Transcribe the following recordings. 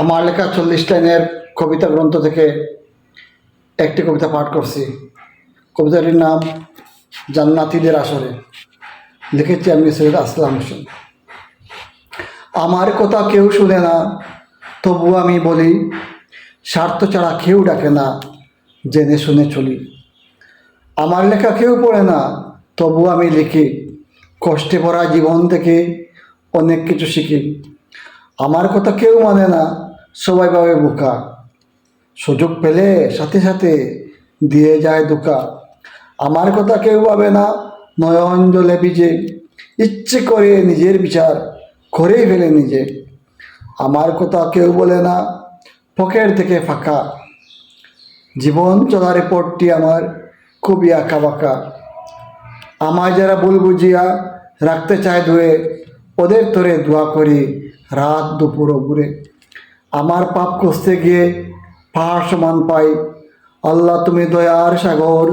আমার লেখা 40 লাইনের কবিতা গ্রন্থ থেকে একটি কবিতা পাঠ করছি। কবিতাটির নাম জান্নাতীদের আসরে। লিখেছি আমি সৈয়দ আসলাম হোসেন। আমার কথা কেউ শুনে না, তবু আমি বলি, স্বার্থ ছাড়া কেউ ডাকে না, জেনে শুনে চলি। আমার লেখা কেউ পড়ে না, তবু আমি লিখি, কষ্টে ভরা জীবন থেকে অনেক কিছু শিখি। আমার কথা কেউ মানে না, সবাই ভাবে বোকা, সুযোগ পেলে সাথে সাথে দিয়ে যায় ধোঁকা। আমার কথা কেউ ভাবে না, নয়ন জলে ভিজে, ইচ্ছে করে নিজের বিচার করেই ফেলে নিজে। আমার কথা কেউ বলে না, পকেট থেকে ফাঁকা, জীবন চলার পথটি আমার খুবই আঁকা বাঁকা। আমায় যারা ভুল বুঝিয়া রাখতে চায় দূরে, ওদের তোরে দোয়া করি রাত দুপুর ঘুরে। আমার পাপ কষতে গিয়ে পাহাড় সমান পাই, আল্লাহ তুমি দয়ার সাগর,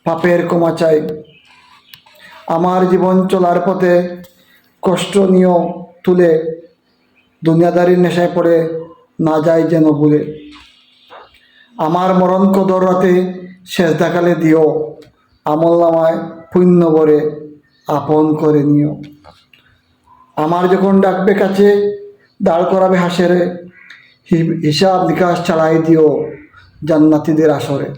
পাপের ক্ষমা চাই। আমার জীবন চলার পথে কষ্ট নিয়েও তুলে, দুনিয়াদারির নেশায় পড়ে না যায় যেন ভুলে। আমার মরণ কদর রাতে শেষ দেখালে দিও, আমল নামায় পুণ্য ভরে আপন করে নিও। আমার যখন ডাকবে কাছে, দাঁড় করাবে হাসেরে, হিসাব নিকাশ ছাড়াই দিও জান্নাতীদের আসরে।